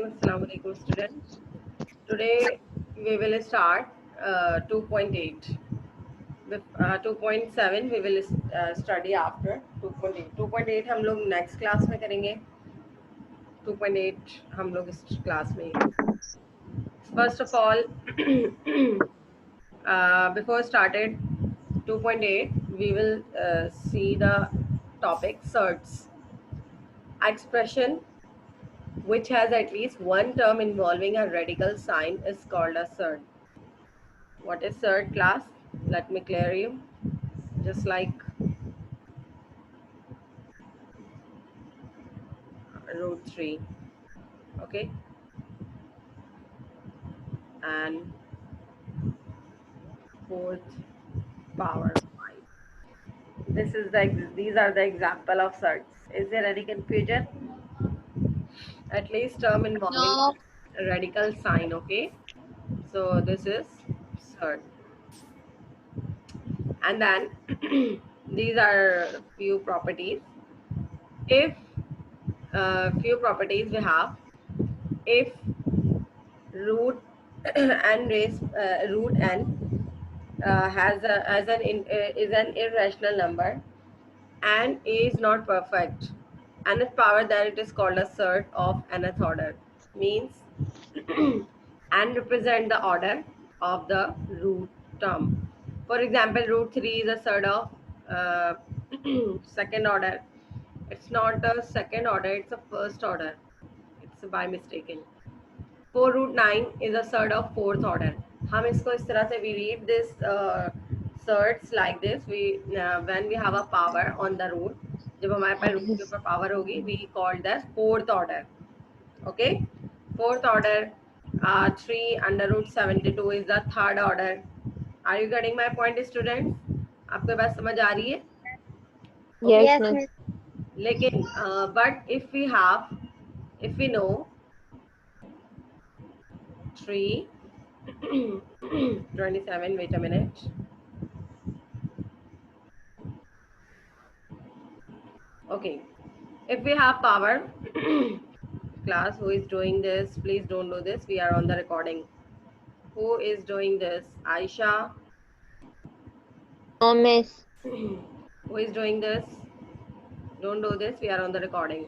Assalamu alaikum students. Today we will start 2.8. With 2.7 we will study after 2.8. 2.8 हम लोग next class में करेंगे. 2.8 हम लोग इस class में. First of all, before started 2.8, we will see the topic surds. Expression which has at least one term involving a radical sign is called a surd. What is surd, class? Let me clear you. Just like root 3, okay, and fourth power 5. These are the example of surds. Is there any confusion? At least term involving No. a radical sign, okay. So this is surd. And then these are few properties. If few properties we have, if root n raise root n is an irrational number and a is not perfect, nth power, then it is called a surd of nth order. Means n represent the order of the root term. For example, root 3 is a surd of uh, second order. It's not a second order, it's a first order. It's by mistaken. 4 root 9 is a surd of fourth order. हम इसको इस तरह से we read this surds like this. We when we have a power on the root, जब हमारे पास root के ऊपर power होगी, we call that fourth order. Okay, fourth order. 3 under root 72 is the third order. Are you getting my point, students? आपको बात समझ आ रही है? Okay. Yes, Yes, miss. miss. लेकिन but if we know 3 27, wait a minute. Okay, if we have power class, who is doing this? Please don't do this, we are on the recording. Who is doing this? Aisha. No, miss. Who is doing this? Don't do this, we are on the recording.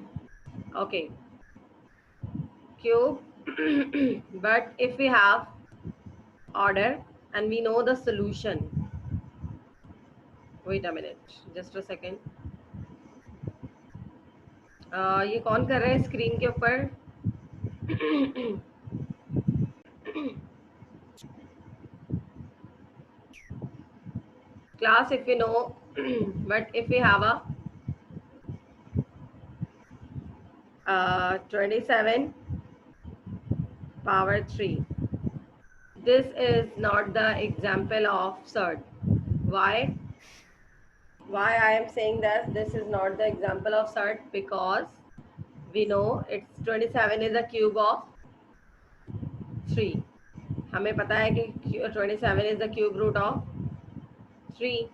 Okay, cube. But if we have order and we know the solution, wait a minute, just a second. ये कौन कर रहा है screen के ऊपर? Class, if we know but if we have a 27 power 3, this is not the example of surd. Why I am saying that this is not the example of surd? Because we know it's 27 is a cube of 3. हमें पता है कि 27 is the cube root of 3.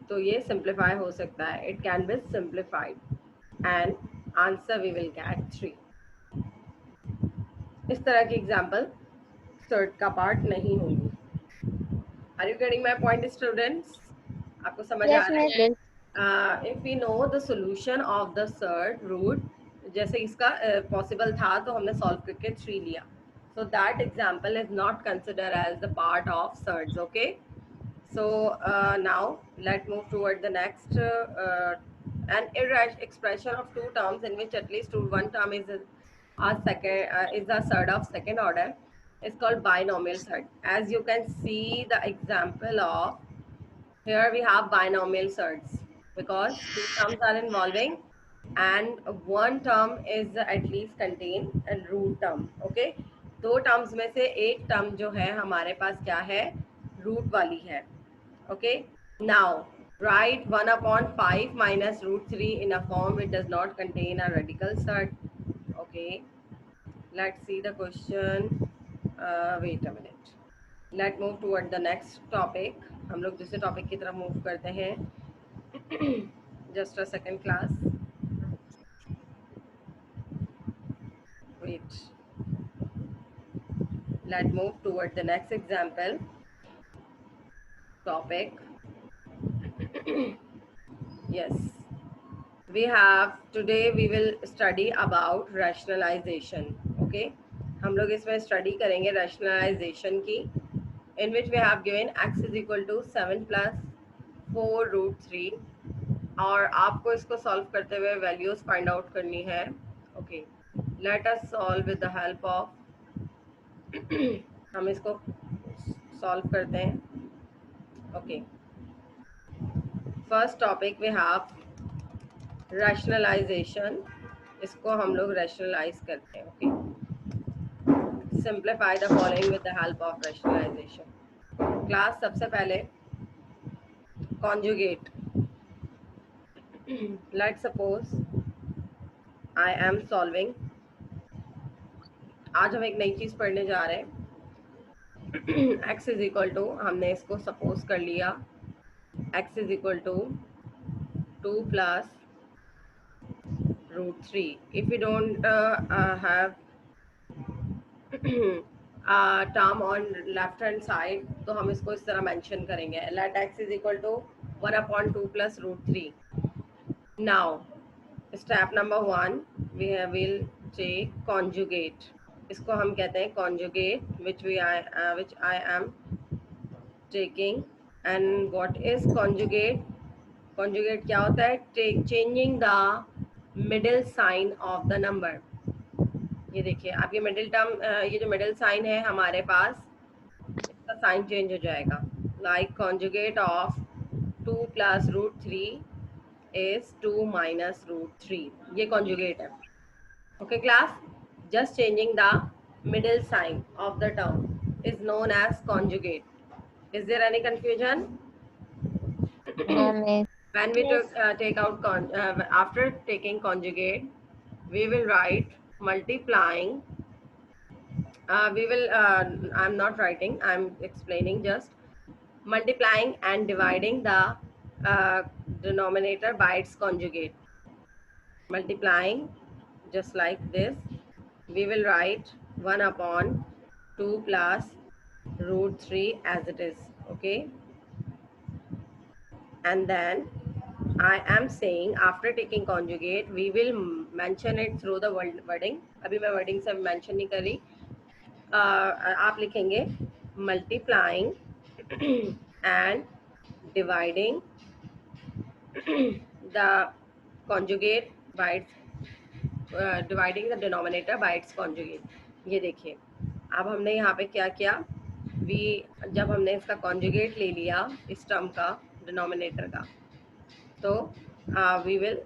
तो ये simplify हो सकता है. It can be simplified and answer we will get 3. इस तरह की एग्जाम्पल सर्ट का पार्ट नहीं होंगी. Are you getting my point, students? आपको समझ आ Yes, रहा miss. है? If we know the solution of the surd root, जैसे इसका पॉसिबल था तो हमने सॉल्व करके 3 लिया. So that example is not consider as the part of surds. Okay, so now let's move toward the next an expression of two terms in which at least one term is a surd of second order is called binomial surd. As you can see the example of, here we have binomial surds because two terms are involving and one term is at least contain a root term. Okay, दो terms में से एक term जो है हमारे पास क्या है, root वाली है. Okay, now write 1 upon 5 minus root 3 in a form which does not contain a radical surd. Okay, let's see the question. Wait a minute. Let's move toward the next topic. हम लोग दूसरे topic की तरफ move करते हैं. Just a second, class. Great. Let's move toward the next example topic. Yes, we have today we will study about rationalization. Okay, हम लोग इसमें study करेंगे rationalization की, in which we have given x is equal to 7 plus 4 root 3 और आपको इसको solve करते हुए values find out करनी है. Okay, let us solve with the help of हम इसको solve करते हैं. Okay, first topic we have rationalization. इसको हम लोग rationalize करते हैं. Okay, simplify the following with the help of rationalization. Class सबसे पहले conjugate. Let's suppose I am solving. आज हम एक नई चीज पढ़ने जा रहे हैं. x is equal to, हमने इसको suppose कर लिया, x is equal to 2 plus root 3. If we don't have term on left hand side, तो हम इसको इस तरह mention करेंगे. Let x is equal to 1 upon 2 plus root 3. Now, step number 1, we will take conjugate. इसको हम कहते हैं conjugate, which I am taking. And what is conjugate? Conjugate क्या होता है? Changing the middle sign of the number. ये देखिए, आप ये मिडिल टर्म, ये जो मिडिल साइन है हमारे पास, इसका साइन चेंज हो जाएगा. Like conjugate of 2 plus root 3 is 2 minus root 3. ये कॉन्जुगेट है. Okay class, just changing the middle sign of the term is known as conjugate. Is there any confusion? No, miss. When we take out after taking conjugate, we will write multiplying. We will I'm not writing, I'm explaining, just multiplying and dividing the denominator by its conjugate. Multiplying just like this, we will write 1 upon 2 plus root 3 as it is. Okay, and then I am saying after taking conjugate we will mention it through the wording. अभी मैं wording से mention नहीं कर रही. आप लिखेंगे multiplying and dividing the conjugate by its dividing the denominator by its conjugate. ये देखिए, अब हमने यहाँ पे क्या किया, जब हमने इसका conjugate ले लिया इस term का denominator का, तो we will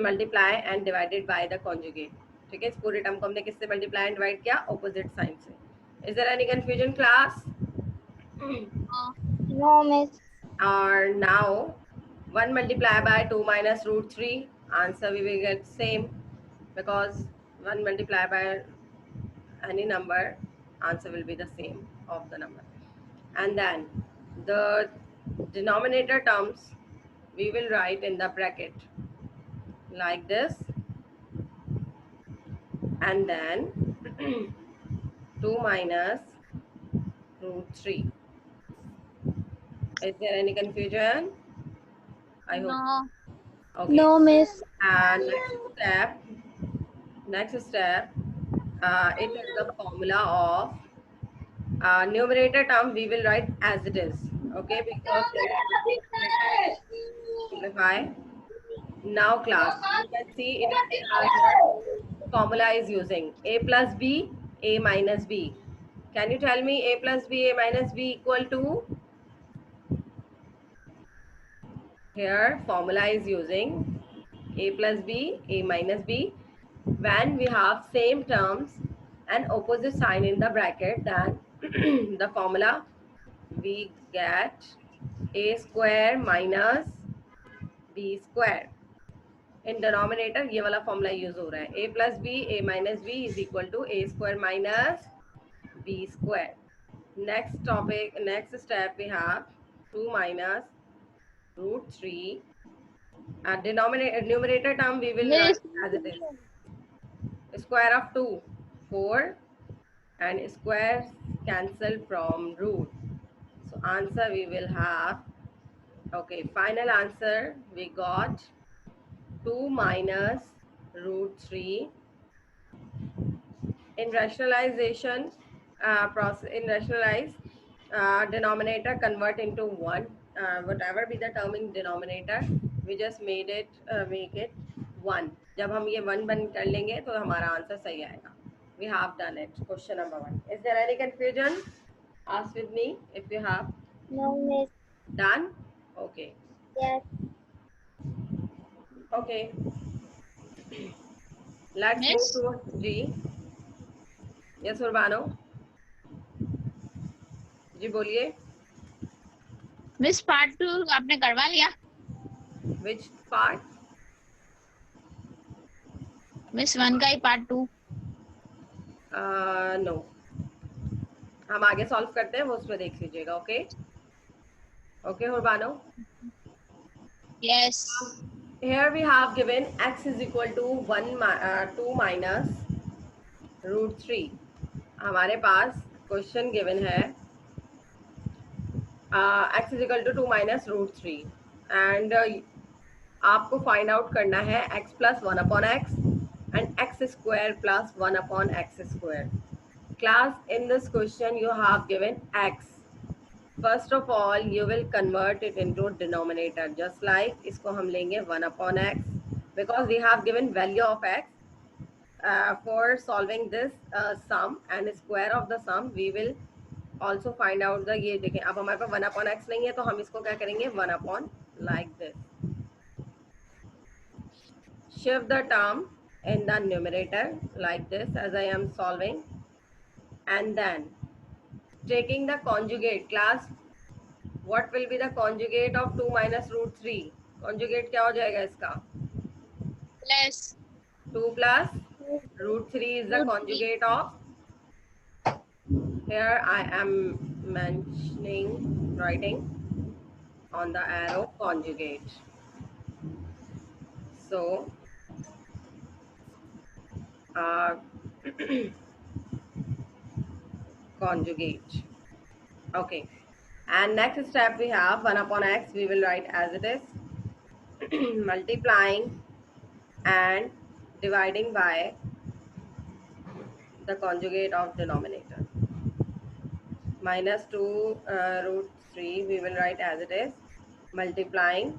multiply and divide it by the conjugate. ठीक है, इस पूरे टर्म को हमने किससे मल्टीप्लाई एंड डिवाइड किया? ऑपोजिट साइन से. Is there any confusion class? No, miss. और now 1 multiplied by 2 minus root 3, answer we will get same, because 1 multiplied by any number, answer will be the same of the number. And then the denominator terms we will write in the bracket like this, and then 2 minus root 3. Is there any confusion? I hope. No. Okay. No, miss. And next step, it is the formula of numerator term we will write as it is. Okay, because simplify. Now class, you can see it formula is using a plus b, a minus b. Can you tell me a plus b, a minus b equal to? Here formula is using a plus b, a minus b. When we have same terms and opposite sign in the bracket, then the formula we get a square minus b square. In denominator ये वाला formula use हो रहा है. a plus b, a minus b is equal to a square minus b square. Next topic, next step we have 2 minus root 3. Numerator term we will write as it is. Square of 2. 4 and square cancel from root. So answer we will have, okay, final answer we got 2 minus root 3. In rationalization process, in rationalize, denominator convert into 1, whatever be the term in denominator, we just made it make it 1. जब हम ये 1 बन कर लेंगे तो हमारा answer सही आएगा. We have done it. Question number 1. Is there any confusion? Ask with me if you have No, miss. done. Okay. Yes. Okay. Let's move miss to G. Yes, Urbano. जी बोलिए. मिस पार्ट 2 आपने करवा लिया. Which part? Miss 1 का ही part 2. No, हम आगे solve करते हैं, वो उसमें देख लीजिएगा. ओके ओके उर्बानो. Yes. Here we have given x is equal to 2 minus root 3. हमारे पास क्वेश्चन गिवन है x is equal to 2 minus root 3 and आपको फाइंड आउट करना है x plus 1 upon x and x square plus 1 upon x square. Class, in this question you have given x. First of all, you will convert it into denominator, just like इसको हम लेंगे 1 upon x, because we have given value of x. For solving this sum and square of the sum, we will also find out the, ये देखें अब हमारे पास 1 upon x नहीं है तो हम इसको क्या करेंगे 1 upon, like this. Shift the term in the numerator like this as I am solving, and then taking the conjugate. Class, what will be the conjugate of 2 minus root 3? Conjugate क्या हो जाएगा इसका? Plus 2 plus root 3 is the root 3. conjugate of, here I am mentioning, writing on the arrow conjugate. So conjugate. Okay, and next step we have 1 upon x, we will write as it is. Multiplying and dividing by the conjugate of denominator. Minus 2 root 3 we will write as it is, multiplying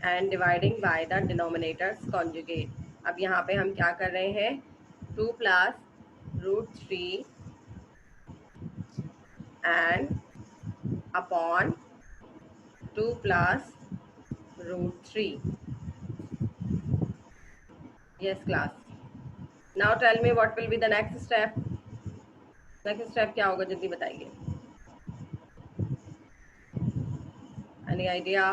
and dividing by the denominator's conjugate. अब यहाँ पे हम क्या कर रहे हैं, 2 plus root 3 and upon 2 plus root 3. Yes class. Now tell me what will be the next step. Next step क्या होगा जल्दी बताइए. Any idea?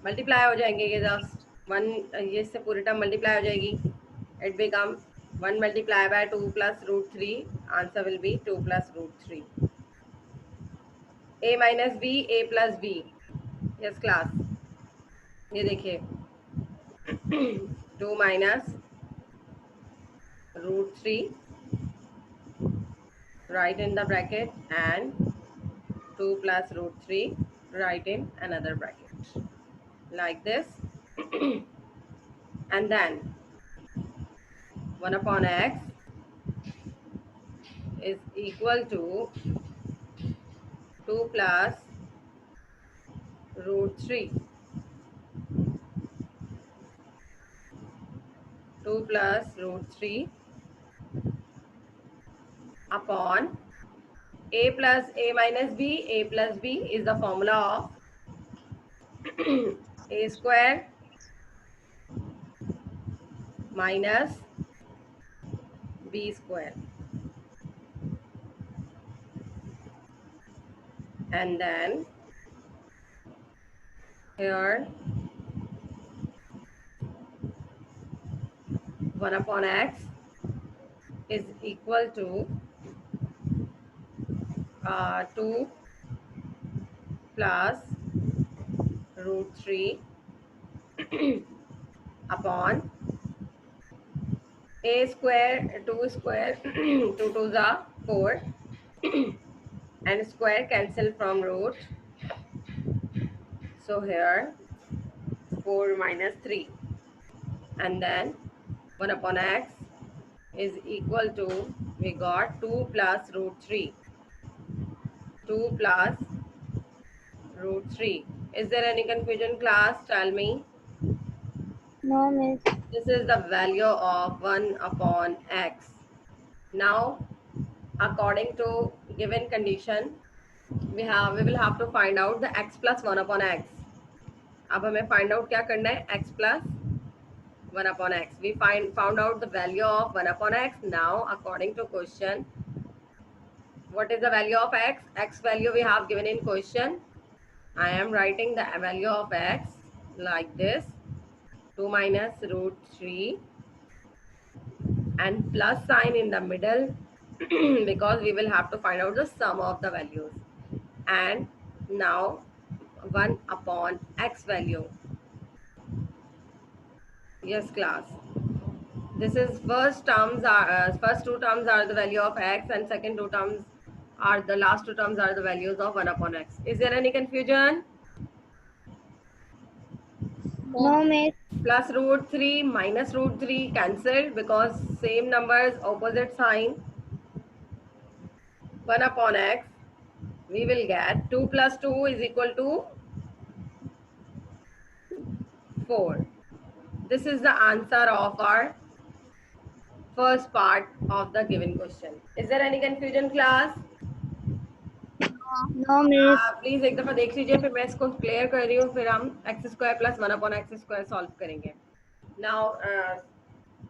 मल्टीप्लाई हो जाएंगे ये जस्ट 1, ये इससे पूरी टर्म मल्टीप्लाई हो जाएगी. It become 1 multiplied by 2 plus root 3. Answer will be 2 plus root 3. A minus b, a plus b. Yes class. ये देखिए 2 minus root 3, write in the bracket, and 2 plus root 3, write in another bracket like this. And then 1 upon x is equal to 2 plus root 3. 2 plus root 3 upon a plus a minus b. A plus b is the formula of a square minus b square, and then here 1 upon x is equal to 2 plus root 3 upon a square, 2 square, 2 2s are 4 and square cancel from root. So here 4 minus 3 and then 1 upon x is equal to, we got 2 plus root 3. 2 plus root 3. Is there any confusion, class? Tell me. No, miss. This is the value of 1 upon x. Now, according to given condition, we will have to find out the x plus 1 upon x. अब हमें find out क्या करना है? X plus 1 upon x. We found out the value of 1 upon x. Now, according to question, what is the value of x? X value we have given in question. I am writing the value of x like this. 2 minus root 3 and plus sign in the middle because we will have to find out the sum of the values. And now 1 upon x value. Yes, class. This is first two terms are the value of x and second two terms are the last two terms are the values of 1 upon x. Is there any confusion? No, miss. Plus root 3 minus root 3 cancelled because same numbers opposite sign. 1 upon x, we will get 2 plus 2 is equal to 4. This is the answer of our first part of the given question. Is there any confusion, class? No, miss. Please एक दफा देख लीजिए, फिर मैं इसको clear कर रही हूँ, फिर हम x square plus 1 upon x square solve करेंगे. Now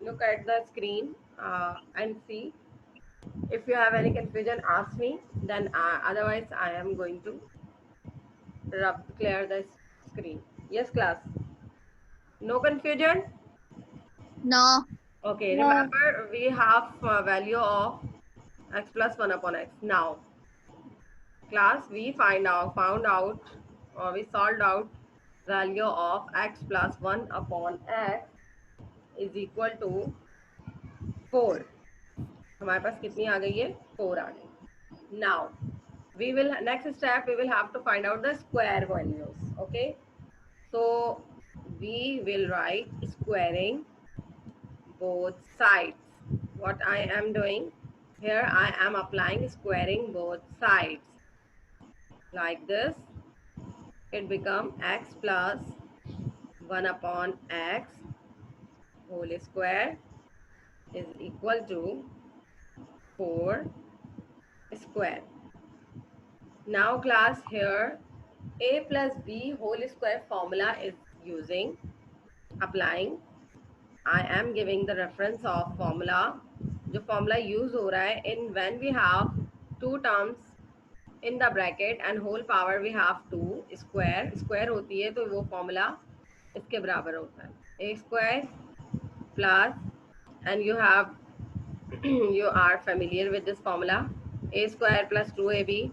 look at the screen and see. If you have any confusion, ask me. Then otherwise, I am going to clear the screen. Yes, class. No confusion. No. Okay. No. Remember, we have value of x plus 1 upon x. Now, class, we found out, or we solved out value of x plus 1 upon x is equal to 4. हमारे पास कितनी आ गई है? 4 आ गई. Now, next step we will have to find out the square values. Okay, so we will write squaring both sides. What I am doing here, I am applying squaring both sides like this. It become x plus 1 upon x whole square is equal to 4 square. Now class, here a plus b whole square formula is applying. I am giving the reference of formula. जो formula use हो रहा है in when we have two terms in the bracket and whole power we have 2 square होती है, तो वो formula इसके बराबर होता है a square plus, and you are familiar with this formula, a square plus 2ab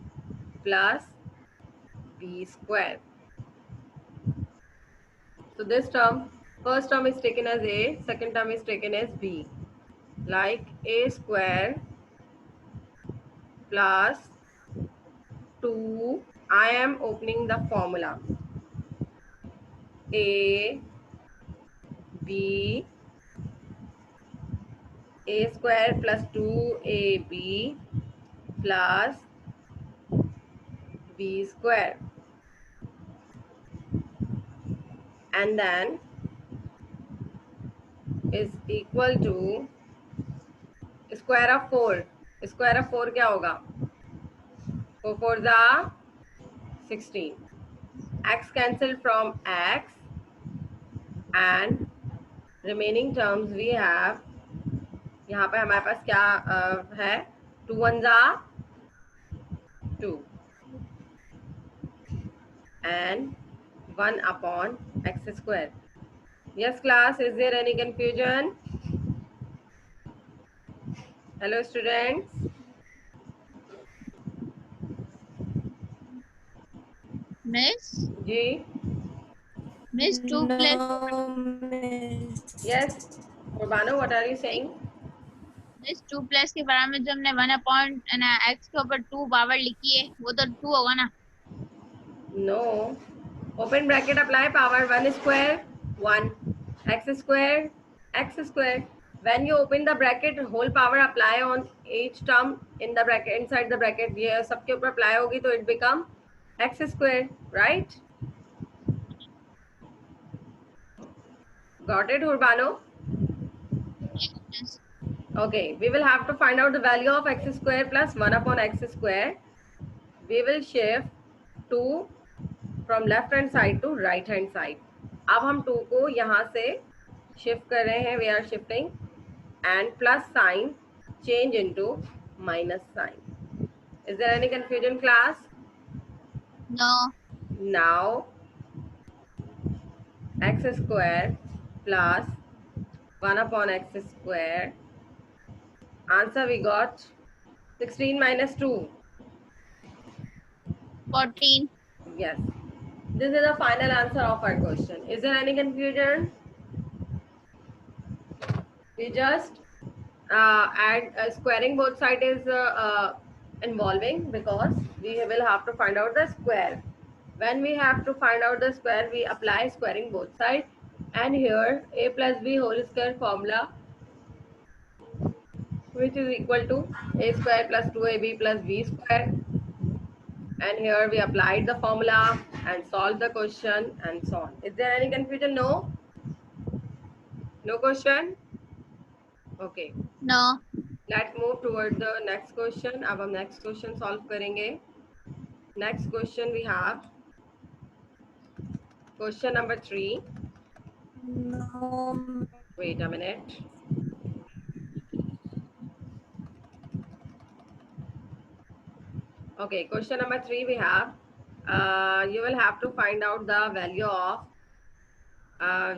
plus b square. So this term, first term is taken as a, second term is taken as b, like a square plus 2. I am opening the formula. A, B, a square plus 2ab plus b square. And then is equal to square of 4. Square of 4 क्या होगा? 4 4 are 16. X cancel from x and remaining terms we have. यहाँ पे हमारे पास क्या है? 2 1s are 2 and 1 upon x square. Yes, class. Is there any confusion? Hello, students. Miss? जी. Miss, 2 plus. No, miss. Yes. Urbano, what are you saying? Miss 2 plus के बराबर में जो हमने 1 अपॉन x के ऊपर 2 पावर लिखी है वो तो 2 होगा ना। No. Open bracket, apply power 1 square 1 x square x square. When you open the bracket, whole power apply on each term in the bracket, inside the bracket. ये सबके ऊपर apply होगी तो it become x square, right? Got it, Urbano? Yes. Okay, we will have to find out the value of x square plus 1 upon x square. We will shift 2 from left hand side to right hand side. अब हम 2 को यहाँ से shift कर रहे हैं. We are shifting and plus sign change into minus sign. Is there any confusion, class? No. Now x square plus 1 upon x square. Answer we got 16 minus 2. 14. Yes. This is the final answer of our question. Is there any confusion? We just add squaring both sides is involving because we will have to find out the square. When we have to find out the square, we apply squaring both sides. And here a plus b whole square formula, which is equal to a square plus 2ab plus b square. And here we applied the formula and solved the question and so on. Is there any confusion? No? No question? Okay. No. Let's move toward the next question. अब हम next question solve करेंगे. Next question we have question number 3. No. Wait a minute. Okay, question number 3 we have. You will have to find out the value of.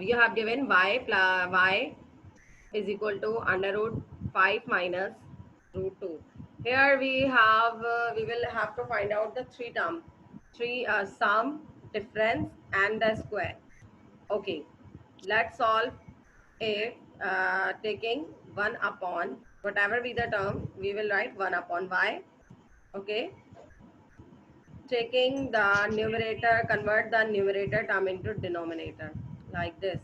You have given y is equal to under root 5 minus root 2. Here we have we will have to find out the three sum, difference and the square. Okay, let's solve it taking 1 upon whatever be the term, we will write 1 upon y. Okay, taking the numerator, convert the numerator term into denominator like this,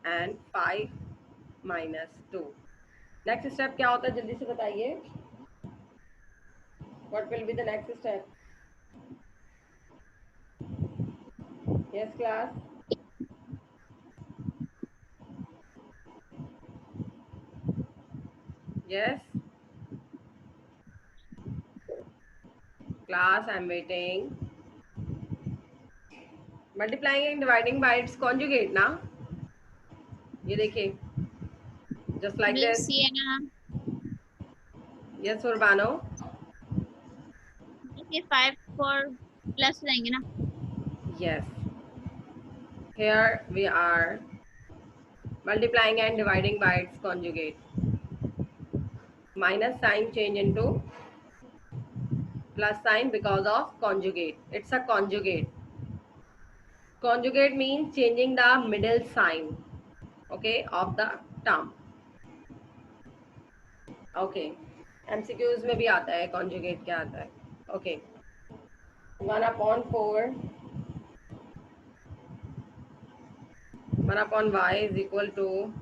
and 5 minus 2. Next step क्या होता है जल्दी से बताइए. What will be the next step? Yes, class. Yes. Class, I'm waiting. Multiplying and dividing by its conjugate ना. ये देखिए. Just like Miss this. ये ना Yes, Urbano. ये 5 4 प्लस रहेंगे ना. Yes. Here we are multiplying and dividing by its conjugate. Minus sign change into plus sign because of conjugate. It's a conjugate. Conjugate means changing the middle sign, okay, of the term. Okay. MCQs में भी आता है conjugate क्या आता है. Okay. 1 upon 4 1 upon y is equal to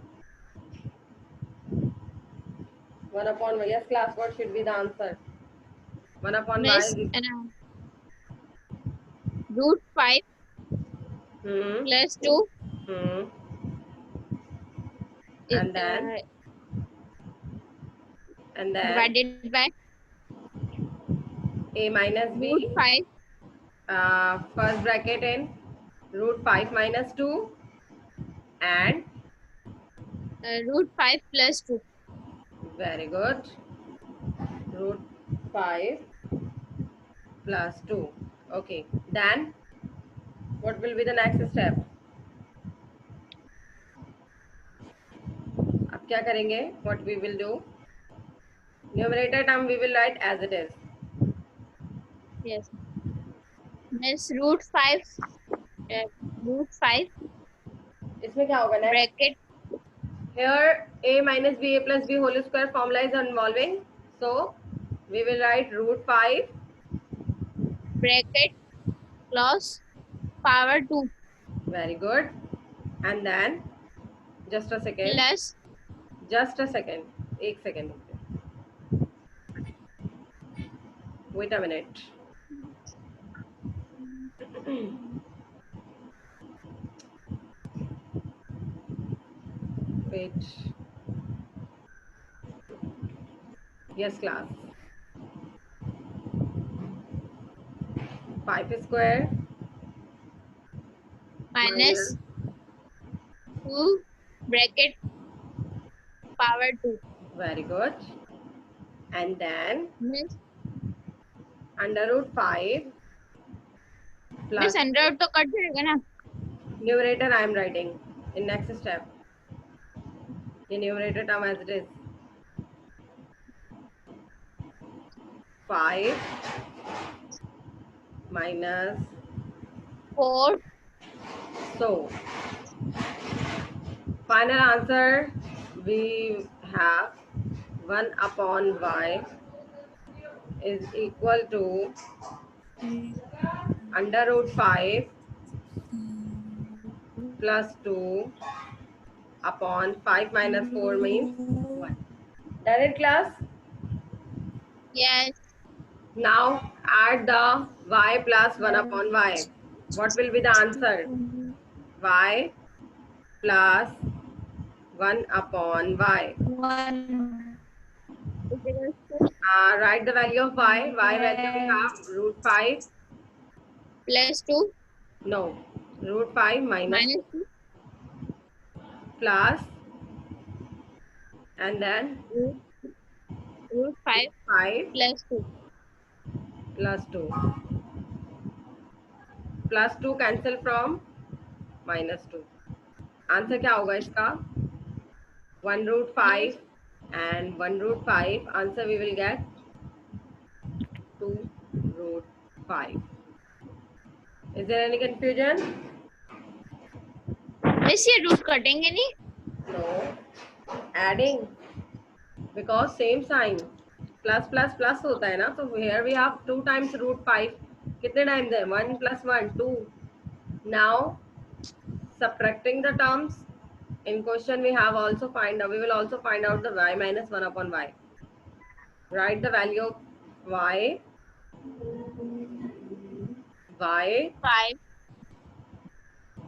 1 upon y. Yes, class, what should be the answer? 1 upon y Miss is equal root 5 hmm, plus 2 hmm. is And then divided by a minus root b, 5 first bracket in root 5 minus 2 and root 5 plus 2. very good, root 5 plus 2. Okay, then what will be the next step? अब क्या करेंगे? What we will do? Numerator term we will write as it is. Yes. Miss root 5 इसमें क्या होगा next? bracket Here a minus ba plus b whole square formula is involving. So we will write root 5. Bracket close power 2 Very good. And then just a second. plus Just a second. एक second. Wait a minute. Wait. Yes, class. 5 square minus 2 bracket power 2 very good. And then miss under root 5 plus miss 100 तो cut जाएगा ना numerator I am writing in next step. The numerator term as it is 5 minus 4 so final answer we have 1 upon y is equal to under root 5 plus 2 upon 5 minus 4 means 1. Done it, class? yes Now add the y plus 1 upon y. What will be the answer? Y plus 1 upon y. 1 Write the value of y. Y value we have root 5. plus 2 No. Root 5 minus minus 2 plus and then root 5 5 plus 2 plus 2. Plus 2 cancel from minus 2. Answer क्या होगा इसका? 1 root 5 and 1 root 5. Answer we will get 2 root 5. Is there any confusion? Miss ये root कटेंगे नहीं No. Adding. Because same sign. Plus plus plus होता है ना. So here we have 2 times root 5. कितने times है? 1 plus 1, 2. Now subtracting the terms. In question we have also we will also find out the y minus 1 upon y. Write the value of y 5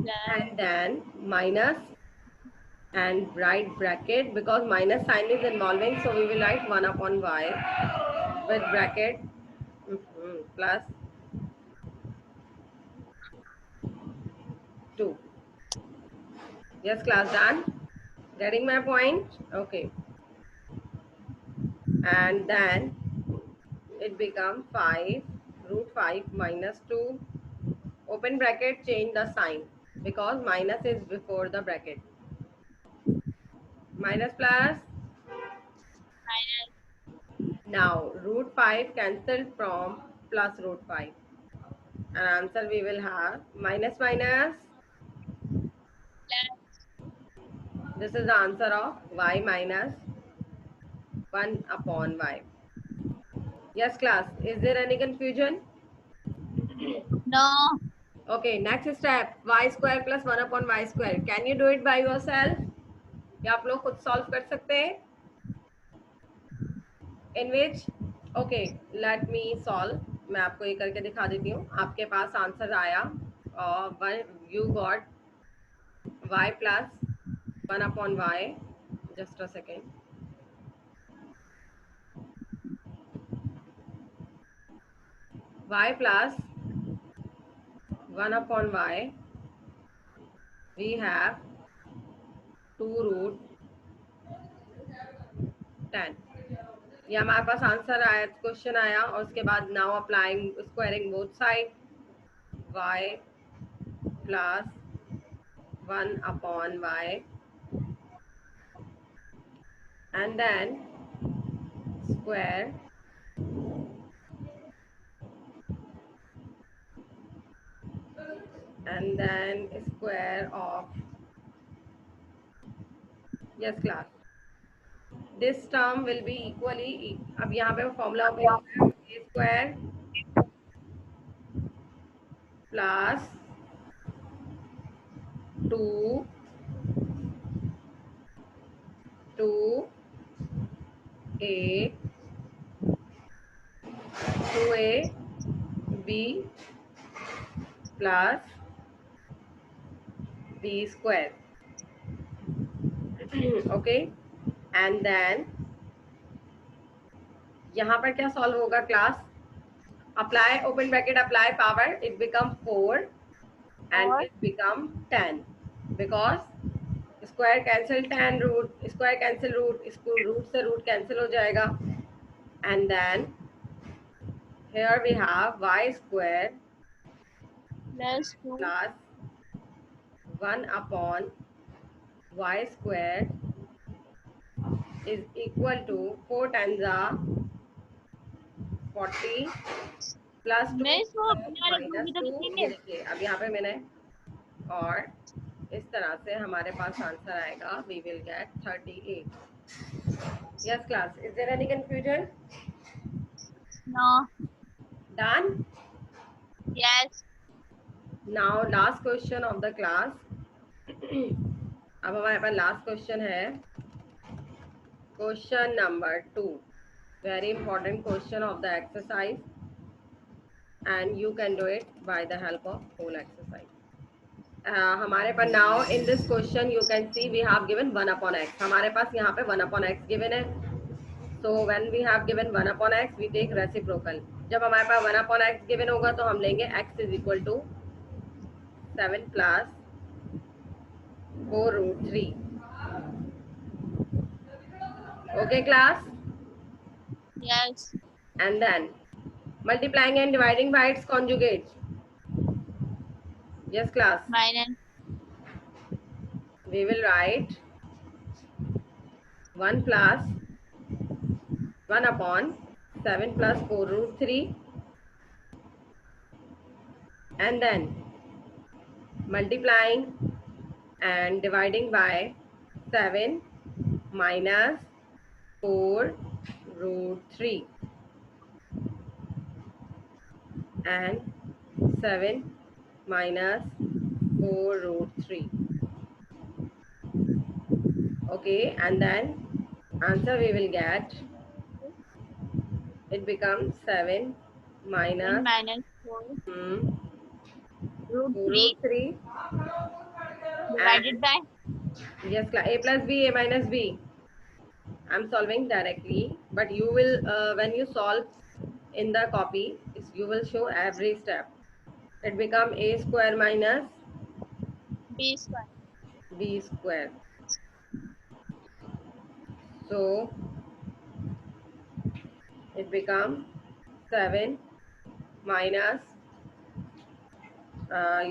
plus and then minus and write bracket because minus sign is involving, so we will write 1 upon y with bracket plus 2. Yes, class, done? Getting my point? Okay. And then it becomes 5 root 5 minus 2 open bracket, change the sign because minus is before the bracket. Minus plus. Now root 5 cancelled from plus root 5. And answer we will have minus minus. This is the answer of y minus 1 upon y. Yes, class. Is there any confusion? no Okay, next step. Y square plus 1 upon y square. Can you do it by yourself? या आप लोग खुद solve कर सकते हैं? In which, okay, let me solve. मैं आपको ये करके दिखा देती हूँ. आपके पास आंसर आया और you got y plus 1 upon y. Just a second. Y plus 1 upon y. We have 2 root 10. ये हमारे पास आंसर आया, क्वेश्चन आया और उसके बाद now applying squaring both side y plus 1 upon y and then square and then square of Yes class. This term will be equally, अब यहाँ पे फॉर्मूला ओपन होता है, a square plus 2 a 2a b plus b square. Okay, and then यहाँ पर क्या solve होगा class? Apply open bracket, apply power, it become 4 and और it become 10 because square cancel 10 root, square cancel root, इसको root से root cancel हो जाएगा, and then here we have y square plus 2 plus 1 upon y square is equal to 4 times 40 plus 2 मैं इसको अपने वाले group minus में तो 2, ये लिखेंगे। देखिए अब यहाँ पे मैंने, और इस तरह से हमारे पास आंसर आएगा, we will get 38. Yes class, is there any confusion? No. Done. Yes. Now last question of the class. अब हमारे पास लास्ट क्वेश्चन है, question number 2, very important question of the exercise and you can do it by the help of whole exercise. हमारे पास now in this question you can see we have given 1 upon x, हमारे पास यहाँ पे 1 upon x given है, so when we have given 1 upon x we take reciprocal. जब हमारे पास 1 upon x given होगा तो हम लेंगे x is equal to 7 plus 4 root 3. Okay class, yes. and then multiplying and dividing by its conjugate. Yes class, minus we will write 1 plus 1 upon 7 plus 4 root 3, and then multiplying and dividing by 7 minus 4 root 3 and 7 minus 4 root 3. Okay, and then answer we will get, it becomes 7 minus minus 4 रूट 4 3 root 3 divided and by yes a plus b a minus b. I'm solving directly, but you will when you solve in the copy you will show every step. It become a square minus B square b square. So it become 7 minus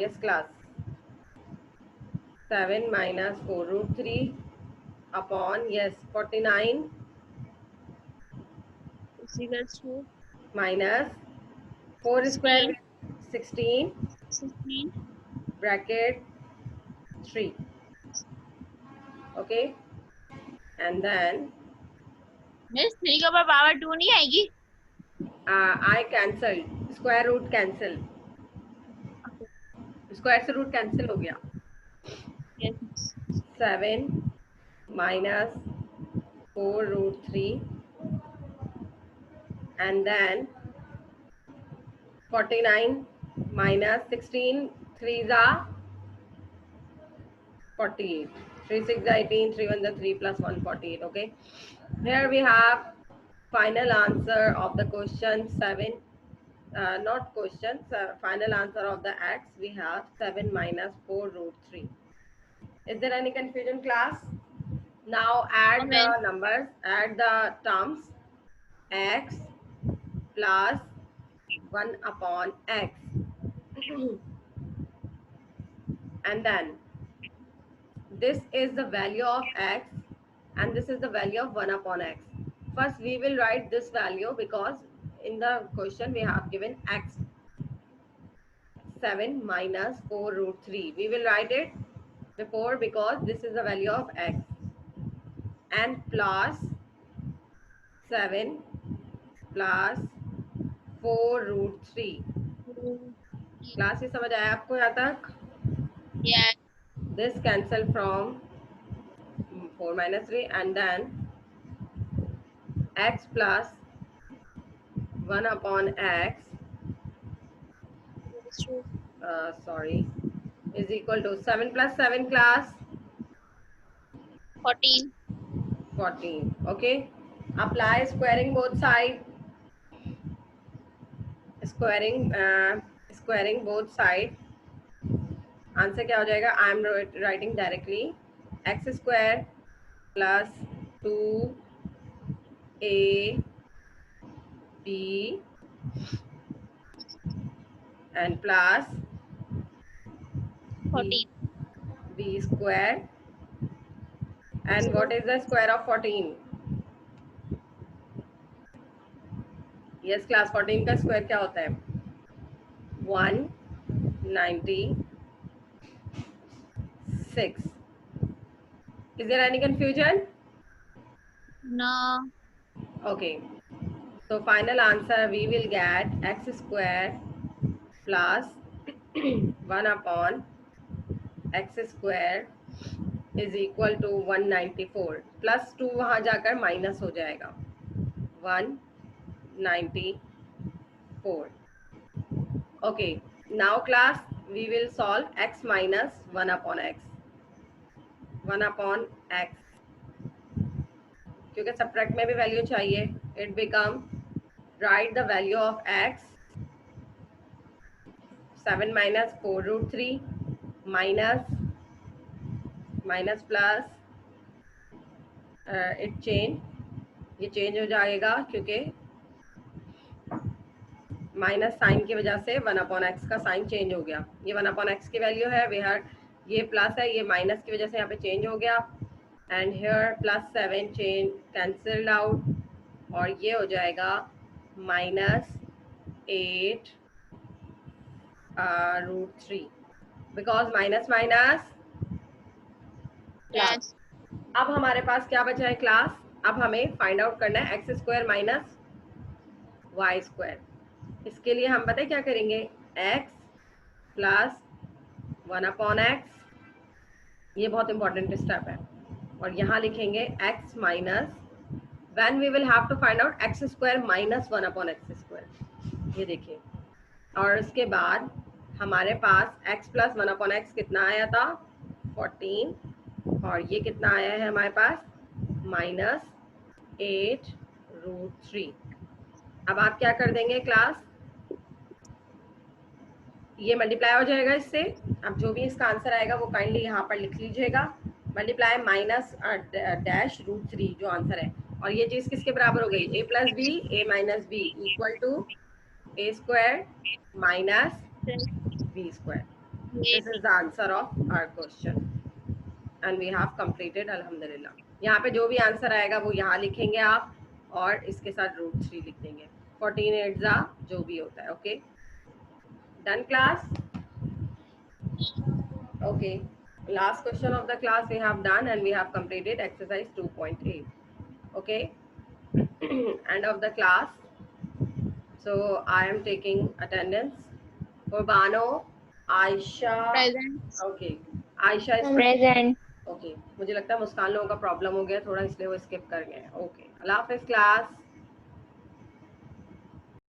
yes class, 7 minus 4 root 3 upon yes 49 equals to minus 4 square 16 16 16 bracket 3. Okay, and then miss 3 के ऊपर power 2 नहीं आएगी। I cancelled, square root cancel, square से root cancel हो गया. Yes 7 minus 4 root 3 and then 49 minus 16 3s are 48, 3 6 are 18, 3 1 are 3 plus 1 48. Okay, here we have final answer of the question 7, not questions, final answer of the x we have 7 minus 4 root 3. Is there any confusion class? Now add the numbers, add the terms, x plus 1 upon x and then this is the value of x and this is the value of 1 upon x. First we will write this value because in the question we have given x 7 minus 4 root 3. We will write it before because this is the value of x. and plus 7 plus 4 root 3. Class ये समझ आया आपको यहाँ तक? Yes. This cancel from 4 minus 3 and then x plus 1 upon x sorry is equal to 7 plus 7 class 14. 14. Okay, apply squaring both side. Squaring both side. Answer क्या हो जाएगा? I am writing directly x square plus 2ab and plus 14. b square and what is the square of 14? Yes class, 14 का square क्या होता है? 196. Is there any confusion? No. Okay, so final answer we will get x square plus 1 upon x square is equal to 194 plus 2 वहां जाकर minus हो जाएगा 194. Okay, now class we will solve x minus 1 upon x. 1 upon x क्योंकि subtract में भी value चाहिए. It become write the value of x 7 minus 4 root 3 minus plus it change, ये change हो जाएगा क्योंकि माइनस साइन की वजह से 1 अपॉन एक्स का साइन चेंज हो गया. ये 1 अपॉन एक्स की वैल्यू है, वेयर ये प्लस है, ये माइनस की वजह से यहाँ पे चेंज हो गया and here plus 7 change cancelled out और ये हो जाएगा -8 root 3 because minus minus Yes. अब हमारे पास क्या बचा है क्लास? अब हमें फाइंड आउट करना है X square minus Y square. इसके लिए हम पता है क्या करेंगे? x प्लस 1 अपॉन एक्स, ये बहुत इंपॉर्टेंट स्टेप है, और यहाँ लिखेंगे x minus when we will have to find out X square minus 1 upon x square. ये देखिए, और उसके बाद हमारे पास x प्लस 1 अपॉन एक्स कितना आया था? 14. और ये कितना आया है हमारे पास? -8 रूट 3. अब आप क्या कर देंगे क्लास? ये मल्टीप्लाई हो जाएगा इससे. अब जो भी इसका आंसर आएगा वो काइंडली यहाँ पर लिख लीजिएगा. मल्टीप्लाई माइनस डैश रूट 3 जो आंसर है, और ये चीज किसके बराबर हो गई? a plus B a minus B equal to a square minus b square. This is the answer of our question and we have completed alhamdulillah. यहाँ पे जो भी आंसर आएगा वो यहाँ लिखेंगे आप और इसके साथ रूट 3 लिख देंगे. 14 8 जो भी होता है. Okay, done class? Okay, last question of the class we have done and we have completed exercise 2.8. Okay, end of the class. So I am taking attendance for Bano, Aisha. Present. Okay, Aisha is Present. Okay. मुझे लगता है मुस्कान लोगों का problem हो गया थोड़ा, इसलिए वो स्किप कर गए. ओके, अल्लाह हाफिज क्लास.